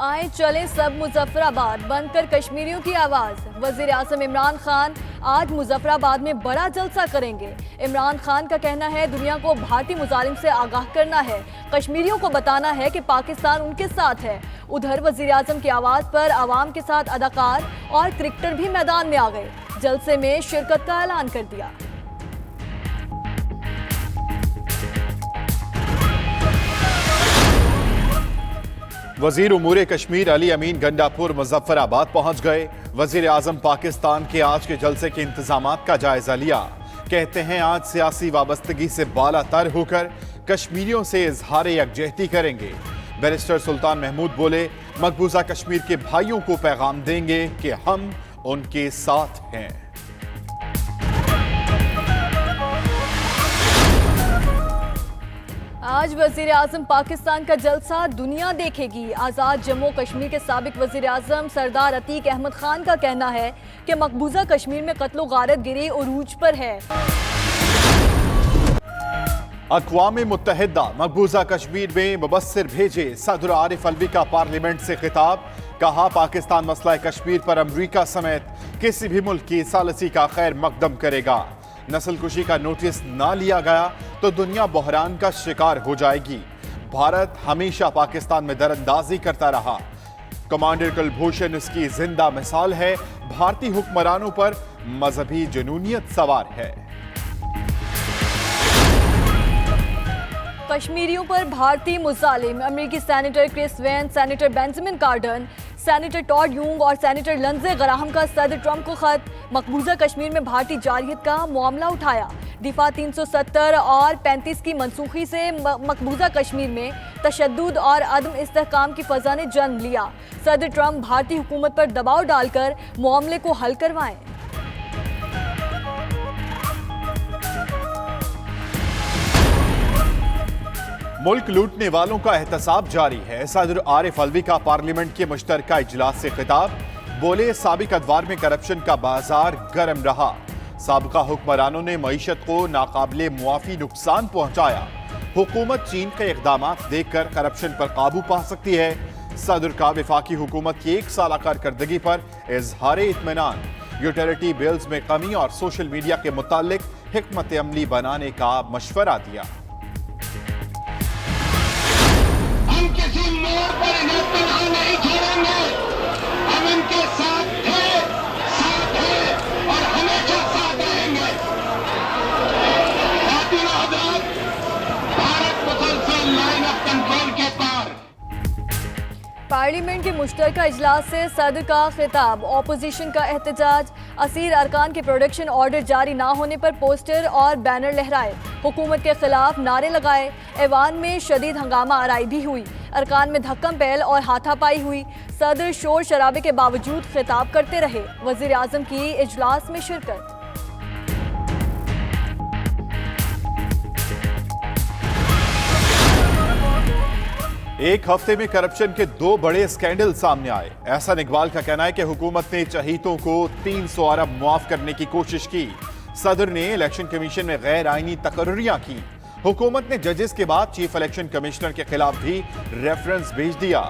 आए चले सब मुजफ्फराबाद, बंद कर कश्मीरियों की आवाज। वजीर आजम इमरान खान आज मुजफ्फराबाद में बड़ा जलसा करेंगे। इमरान खान का कहना है दुनिया को भारतीय मुजालिम से आगाह करना है, कश्मीरियों को बताना है कि पाकिस्तान उनके साथ है। उधर वजीर आजम की आवाज पर आवाम के साथ अदाकार और क्रिकेटर भी मैदान में आ गए, जलसे में शिरकत का ऐलान कर दिया। वजीर उमूर कश्मीर अली अमीन गंडापुर मुजफ्फराबाद पहुंच गए। वजीर आजम पाकिस्तान के आज के जलसे के इंतजामात का जायजा लिया। कहते हैं आज सियासी वाबस्तगी से बालातर होकर कश्मीरियों से इजहार यकजहती करेंगे। बैरिस्टर सुल्तान महमूद बोले, मकबूजा कश्मीर के भाइयों को पैगाम देंगे कि हम उनके साथ हैं। आज वजीर आजम पाकिस्तान का जलसा दुनिया देखेगी। आज़ाद जम्मू कश्मीर के साबिक वजीर आजम सरदार अतीक अहमद खान का कहना है कि मकबूजा कश्मीर में कत्लो गारत गिरी उरूज पर है। अक़वाम मुत्तहिदा मकबूजा कश्मीर में मुबस्सिर भेजे। सदर आरिफ अलवी का पार्लियामेंट से खिताब, कहा पाकिस्तान मसला कश्मीर पर अमरीका समेत किसी भी मुल्क की सालसी का खैर मकदम करेगा। नस्ल कुशी का नोटिस ना लिया गया तो दुनिया बहरान का शिकार हो जाएगी। भारत हमेशा पाकिस्तान में दरअंदाजी करता रहा। कमांडर कुलभूषण इसकी जिंदा मिसाल है। भारतीय हुक्मरानों पर मजहबी जुनूनियत सवार है। कश्मीरियों पर भारतीय मुजालिम, अमेरिकी senator Chris Vance, senator Benjamin Cardin, senator Todd Young और सेनेटर लिंडसे ग्राहम का सदर ट्रंप को खत। मकबूजा कश्मीर में भारतीय जारहियत का मामला उठाया। दिफा 370 और 35 की मनसूखी से मकबूजा कश्मीर में तशद्दुद और अदम इस्तेहकाम की फजा ने जन्म लिया। सदर ट्रंप भारतीय हुकूमत पर दबाव डालकर मामले को हल करवाएं। मुल्क लूटने वालों का एहतसाब जारी है। सदर आरिफ अलवी का पार्लियामेंट के मुश्तरका इजलास से खिताब, बोले साबिक अदवार में करप्शन का बाजार गर्म रहा। साबिका हुक्मरानों ने मईशत को नाकाबिले मुआफी नुकसान पहुंचाया। हुकूमत चीन के इकदाम देखकर करप्शन पर काबू पा सकती है। सदर का वफाकी हुकूमत की 1 साल कारकर्दगी पर इजहार इत्मीनान, यूटिलिटी बिल्स में कमी और सोशल मीडिया के मुतालिक हिकमत अमली बनाने का मशवरा दिया। हम किसी मोड़ पर इन्हें तनहा नहीं छोड़ेंगे। हम इनके साथ हैं और हमेशा साथ रहेंगे। खातिन आजाद, भारत मुसलसल लाइन ऑफ कंट्रोल के पार। पार्लियामेंट के मुश्तरका इजलास से सदर का खिताब, ऑपोजिशन का एहतजाज, असीर अरकान के प्रोडक्शन ऑर्डर जारी ना होने पर पोस्टर और बैनर लहराए, हुकूमत के खिलाफ नारे लगाए। ऐवान में शदीद हंगामा आराई भी हुई। अरकान में धक्कम पहल और हाथापाई हुई। सदर शोर शराबे के बावजूद खिताब करते रहे। वजीर आजम की इजलास में शिरकत। एक हफ्ते में करप्शन के 2 बड़े स्कैंडल सामने आए। एहसान इकबाल का कहना है कि हुकूमत ने चहीतों को 300 अरब मुआफ करने की कोशिश की। सदर ने इलेक्शन कमीशन में गैर आईनी तकर्रियां की। हुकूमत ने जजेस के बाद चीफ इलेक्शन कमिश्नर के खिलाफ भी रेफरेंस भेज दिया।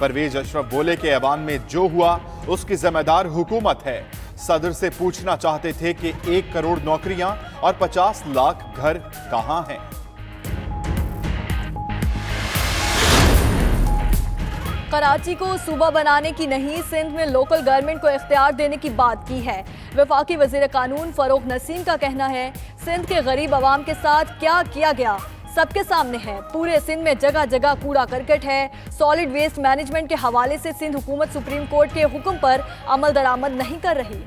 परवेज अशरफ बोले कि ऐवान में जो हुआ उसकी जिम्मेदार हुकूमत है। सदर से पूछना चाहते थे कि 1 करोड़ नौकरियां और 50 लाख घर कहां हैं। कराची को सूबा बनाने की नहीं, सिंध में लोकल गवर्नमेंट को इख्तियार देने की बात की है। वफाकी वजीर कानून फरोख नसीम का कहना है सिंध के गरीब अवाम के साथ क्या किया गया सबके सामने है। पूरे सिंध में जगह जगह कूड़ा करकट है। सॉलिड वेस्ट मैनेजमेंट के हवाले से सिंध हुकूमत सुप्रीम कोर्ट के हुक्म पर अमल दरामद नहीं कर रही।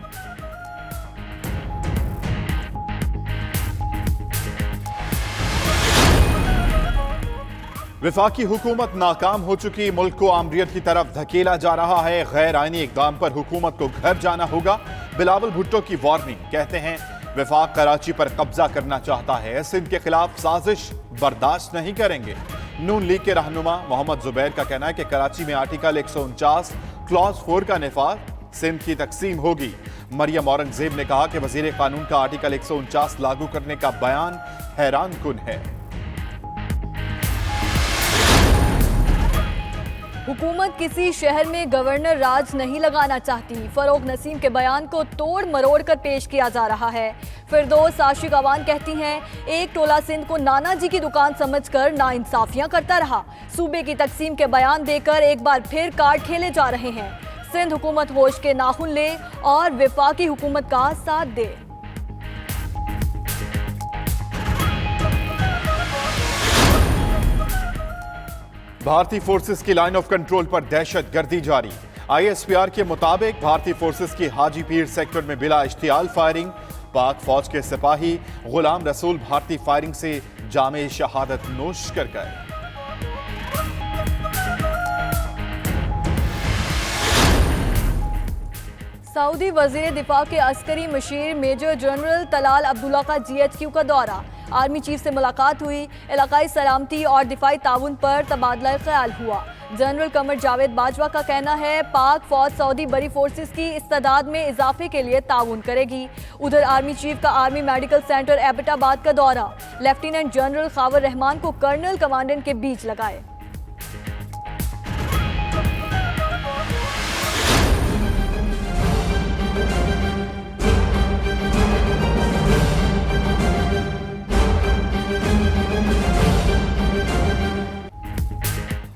वफाकी हुकूमत नाकाम हो चुकी, मुल्क को आमरीत की तरफ धकेला जा रहा है। गैर आईनी इकदाम पर हुकूमत को घर जाना होगा। बिलावल भुट्टो की वार्निंग, कहते हैं वफाक कराची पर कब्जा करना चाहता है, सिंध के खिलाफ साजिश बर्दाश्त नहीं करेंगे। नून लीग के रहनुमा मोहम्मद जुबैर का कहना है कि कराची में आर्टिकल 149 क्लॉज 4 का निफाज, सिंध की तकसीम होगी। मरियम औरंगजेब ने कहा कि वजीर कानून का आर्टिकल 149 लागू करने का बयान हैरान कुन है। हुकूमत किसी शहर में गवर्नर राज नहीं लगाना चाहती। फरोग नसीम के बयान को तोड़ मरोड़ कर पेश किया जा रहा है। फिरदौस आशिक अवान कहती हैं, एक टोला सिंध को नाना जी की दुकान समझकर नाइंसाफियां करता रहा। सूबे की तकसीम के बयान देकर एक बार फिर कार्ड खेले जा रहे हैं। सिंध हुकूमत होश के नाखून ले और विफाकी हुकूमत का साथ दे। भारतीय फोर्सेस की लाइन ऑफ कंट्रोल पर दहशत गर्दी जारी। ISPR के मुताबिक भारतीय फोर्सेस की हाजी पीर सेक्टर में बिला इश्तियाल फायरिंग। पाक फौज के सिपाही गुलाम रसूल भारतीय फायरिंग से जामे शहादत नोश कर गए। सऊदी वजीर दिफा के अस्करी मशीर मेजर जनरल तलाल अब्दुल्ला का GHQ का दौरा। आर्मी चीफ से मुलाकात हुई। इलाकाई सलामती और दिफाई ताउन पर तबादला ख्याल हुआ। जनरल कमर जावेद बाजवा का कहना है, पाक फौज सऊदी बड़ी फोर्सेस की इस्तादाद में इजाफे के लिए ताउन करेगी। उधर आर्मी चीफ का आर्मी मेडिकल सेंटर एबटाबाद का दौरा। लेफ्टिनेंट जनरल खावर रहमान को कर्नल कमांडेंट के बीच लगाए।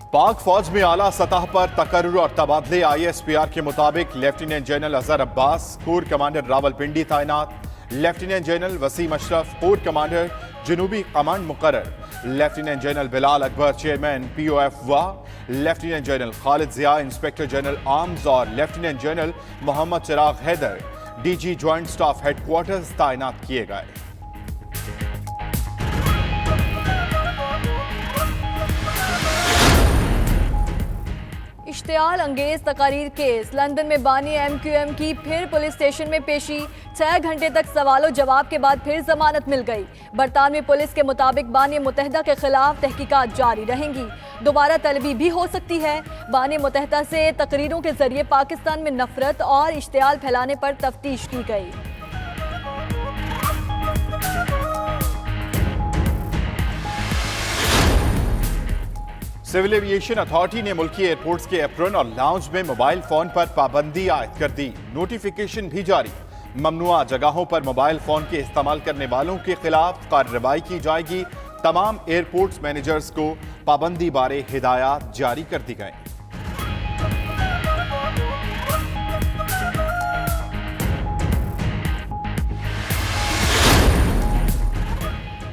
पाक फौज में आला सतह पर तकर्रुर और तबादले। ISPR के मुताबिक lieutenant general Azhar Abbas corps commander Rawalpindi तैनात। Lieutenant general Waseem Ashraf corps commander जनूबी कमांड मुकर्रर। Lieutenant general Bilal Akbar chairman POF Wah. Lieutenant general Khalid Zia inspector general arms और lieutenant general Mohammad Chiragh Haider DG joint staff headquarters तैनात किए गए। इश्तियाल अंगेज तकारीर केस। लंदन में बानी MQM की फिर पुलिस स्टेशन में पेशी। 6 घंटे तक सवालों जवाब के बाद फिर जमानत मिल गई। बरतानवी पुलिस के मुताबिक बानी मुतहदा के खिलाफ तहकीकात जारी रहेंगी। दोबारा तलबी भी हो सकती है। बानी मुतहदा से तकरीरों के जरिए पाकिस्तान में नफरत और इश्तियाल फैलाने पर तफ्तीश की गई। सिविल एविएशन अथॉरिटी ने मुल्की एयरपोर्ट्स के एप्रन और लाउंज में मोबाइल फोन पर पाबंदी आयद कर दी। नोटिफिकेशन भी जारी। ममनुआ जगहों पर मोबाइल फोन के इस्तेमाल करने वालों के खिलाफ कार्रवाई की जाएगी। तमाम एयरपोर्ट्स मैनेजर्स को पाबंदी बारे हिदायत जारी कर दी गई।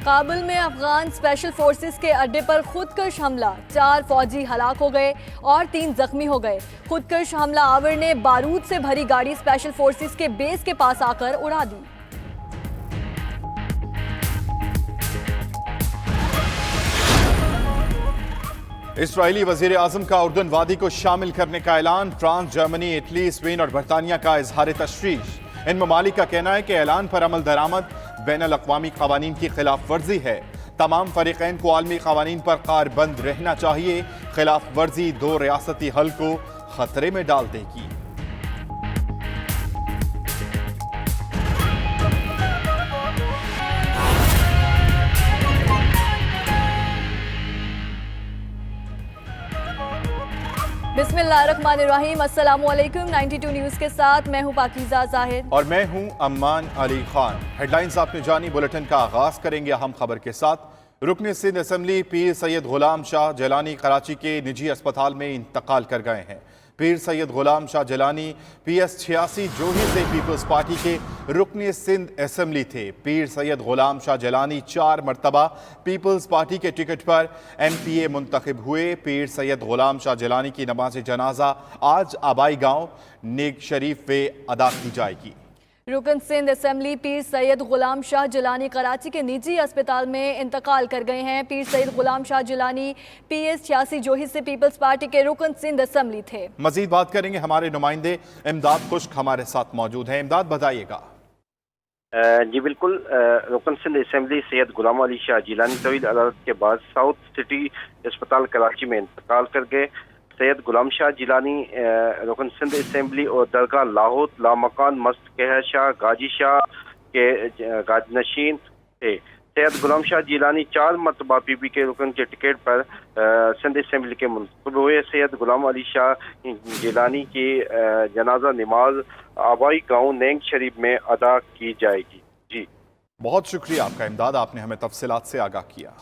काबुल में अफगान स्पेशल फोर्सेस के अड्डे पर खुदकश हमला। 4 फौजी हलाक हो गए और 3 जख्मी हो गए। खुदकश हमला आवर ने बारूद से भरी गाड़ी स्पेशल फोर्सेस के बेस के पास आकर उड़ा दी। इस्राएली वजीर आजम का उर्दन वादी को शामिल करने का ऐलान। फ्रांस, जर्मनी, इटली, स्पेन और बरतानिया का इजहार तशवीश। इन ममालिक का कहना है कि ऐलान पर अमल दरामद बैनुल-अक़वामी क़वानीन की खिलाफ वर्जी है। तमाम फरीक़ैन को आलमी क़वानीन पर कारबंद रहना चाहिए। खिलाफ वर्जी 2 रियासती हल को खतरे में डाल देगी। बिस्मिल्लाहिर्रहमानिर्रहीम। अस्सलामुअलैकुम। 92 न्यूज़ के साथ मैं हूं पाकीज़ा ज़ाहिद और मैं हूं अम्मान अली खान। हेडलाइंस आपने जानी। बुलेटिन का आगाज करेंगे अहम खबर के साथ। रुकन सिंध असेंबली पीर सैयद गुलाम शाह जिलानी कराची के निजी अस्पताल में इंतकाल कर गए हैं। पीर सैयद गुलाम शाह जिलानी PS 86 जोही से पीपल्स पार्टी के रुकन सिंध असेंबली थे। पीर सैयद गुलाम शाह जिलानी 4 मरतबा पीपल्स पार्टी के टिकट पर MPA मुंतखब हुए। पीर सैयद गुलाम शाह जिलानी की नमाज जनाजा आज आबाई गांव नेक शरीफ में अदा की जाएगी। रुकन सिंध असेंबली पीर सैयद गुलाम शाह जिलानी कराची के निजी अस्पताल में इंतकाल कर गए हैं। पीर सैयद गुलाम शाह जिलानी PS 86 जोही से पीपल्स पार्टी के रुकन सिंध असेंबली थे। मजीद बात करेंगे, हमारे नुमाइंदे इमदाद खुश्क हमारे साथ मौजूद हैं। इमदाद, बताइएगा। जी बिल्कुल। रुकन सिंध असेंबली सैयद गुलाम अली शाह जिलानी तवील अदालत के बाद साउथ सिटी अस्पताल कराची में इंतकाल कर गए। सैयद गुलाम शाह जिलानी रुकन सिंध असेंबली और दरगाह लाहौर लामकान मस्त कहर शाह गाजी शाह के गाजनशीन थे। सैयद गुलाम शाह जिलानी 4 मरतबा पीपी के रुकन के टिकट पर सिंध असम्बली के मुंतखब हुए। सैयद गुलाम अली शाह जिलानी की जनाजा नमाज आबाई गांव नेंग शरीफ में अदा की जाएगी। जी बहुत शुक्रिया आपका इमदाद, आपने हमें तफसीलात से आगाह किया।